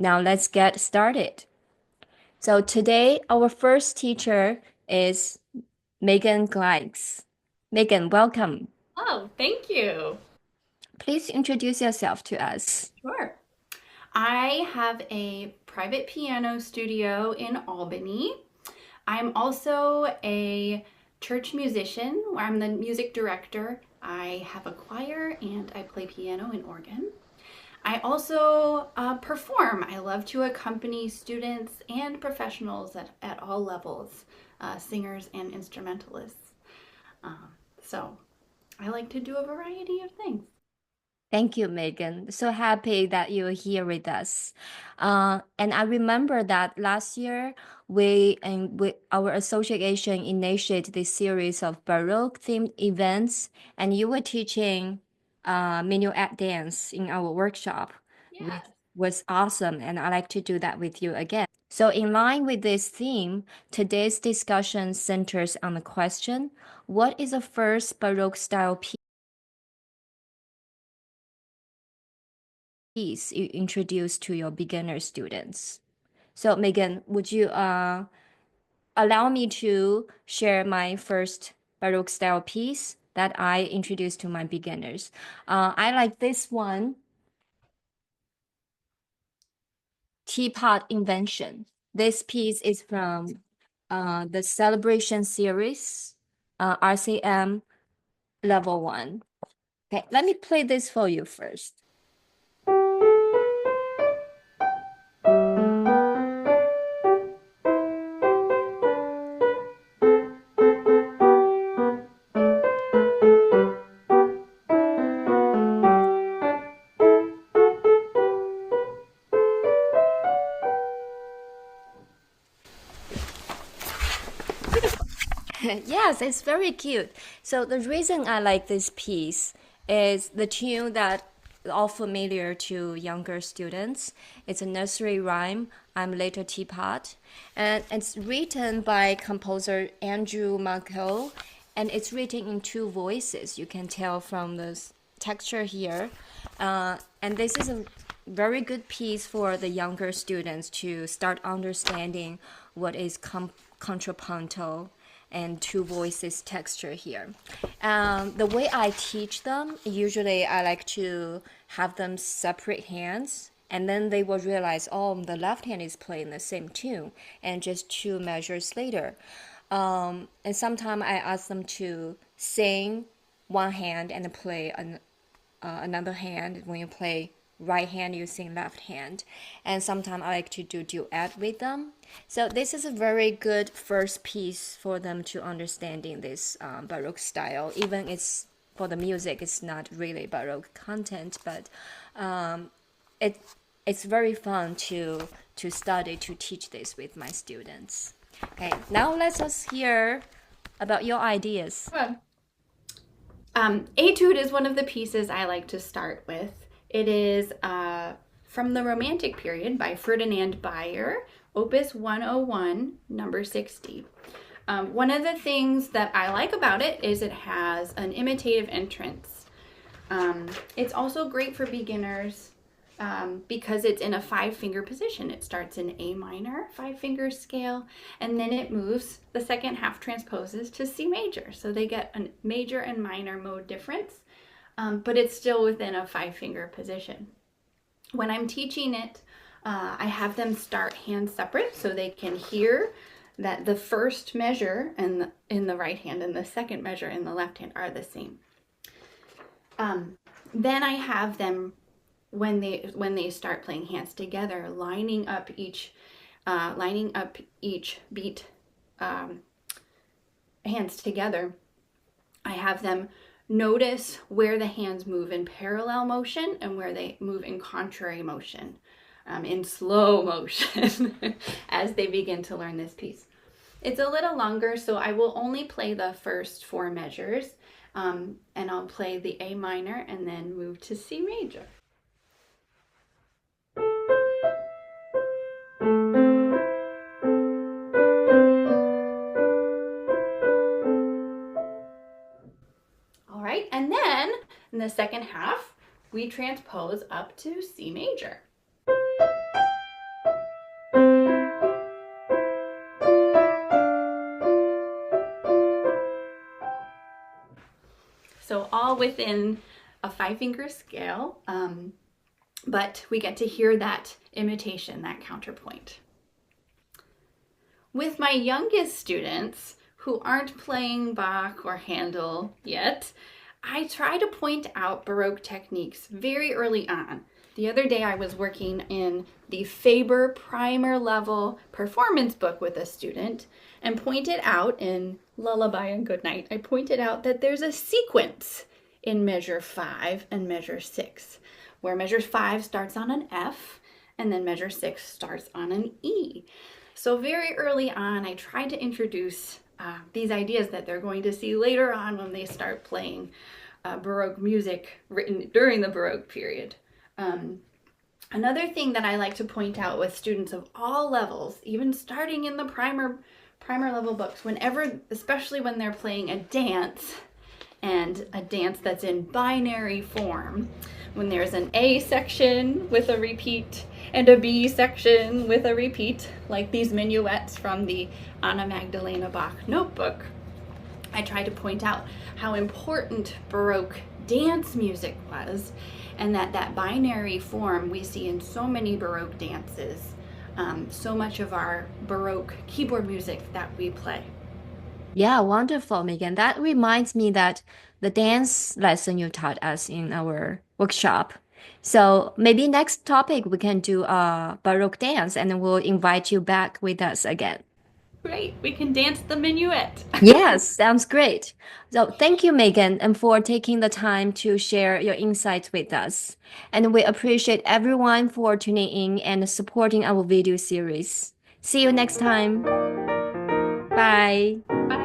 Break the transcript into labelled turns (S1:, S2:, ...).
S1: Now let's get started. So today our first teacher is Megan Gleiks. Megan, welcome.
S2: Oh, thank you.
S1: Please introduce yourself to us.
S2: Sure. I have a private piano studio in Albany. I'm also a church musician where I'm the music director. I have a choir and I play piano and organ. I also perform. I love to accompany students and professionals at all levels, singers and instrumentalists. Um, so I like to do a variety of things.
S1: Thank you, Megan. So happy that you're here with us. And I remember that last year we our association initiated this series of Baroque themed events, and you were teaching minuet dance in our workshop, which
S2: Yes.
S1: was awesome. And I like to do that with you again. So, in line with this theme, today's discussion centers on the question: what is the first Baroque style piece you introduce to your beginner students? So, Megan, would you allow me to share my first Baroque style piece that I introduced to my beginners? I like this one, Teapot Invention. This piece is from the Celebration series, RCM Level 1. Okay, let me play this for you first. Yes, it's very cute. So the reason I like this piece is the tune that all familiar to younger students. It's a nursery rhyme, I'm Later Teapot, and it's written by composer Andrew Markel, and it's written in two voices. You can tell from this texture here. And this is a very good piece for the younger students to start understanding what is contrapuntal and two voices texture here. The way I teach them, usually I like to have them separate hands, and then they will realize, oh, the left hand is playing the same tune, and just two measures later. And sometimes I ask them to sing one hand and play another hand. When you play right hand, you sing left hand. And sometimes I like to do duet with them. So this is a very good first piece for them to understanding this Baroque style. Even it's for the music, it's not really Baroque content, but it it's very fun to study to teach this with my students. Okay, now let us hear about your ideas.
S2: Good. Etude is one of the pieces I like to start with. It is from the Romantic period by Ferdinand Bayer, Opus 101, number 60. One of the things that I like about it is it has an imitative entrance. It's also great for beginners because it's in a 5-finger position. It starts in A minor, 5-finger scale, and then it moves, the second half transposes to C major. So they get a major and minor mode difference, but it's still within a 5-finger position. When I'm teaching it, I have them start hands separate so they can hear that the first measure in the right hand and the second measure in the left hand are the same. Then I have them when they start playing hands together, lining up each beat hands together. I have them notice where the hands move in parallel motion and where they move in contrary motion, in slow motion, as they begin to learn this piece. It's a little longer, so I will only play the first 4 measures, and I'll play the A minor and then move to C major. All right, and then in the second half, we transpose up to C major. all within a 5-finger scale, but we get to hear that imitation, that counterpoint. With my youngest students who aren't playing Bach or Handel yet, I try to point out Baroque techniques very early on. The other day I was working in the Faber primer level performance book with a student and pointed out in Lullaby and Goodnight, I pointed out that there's a sequence in measure 5 and measure 6, where measure 5 starts on an F and then measure 6 starts on an E. So very early on, I tried to introduce these ideas that they're going to see later on when they start playing Baroque music written during the Baroque period. Another thing that I like to point out with students of all levels, even starting in the primer level books, whenever, especially when they're playing a dance, and a dance that's in binary form, when there's an A section with a repeat and a B section with a repeat, like these minuets from the Anna Magdalena Bach notebook, I try to point out how important Baroque dance music was, and that binary form we see in so many Baroque dances, so much of our Baroque keyboard music that we play.
S1: Yeah, wonderful, Megan. That reminds me that the dance lesson you taught us in our workshop. So maybe next topic we can do a Baroque dance and we'll invite you back with us again.
S2: Great, we can dance the minuet.
S1: Yes, sounds great. So thank you, Megan, and for taking the time to share your insights with us. And we appreciate everyone for tuning in and supporting our video series. See you next time. Bye.
S2: Bye.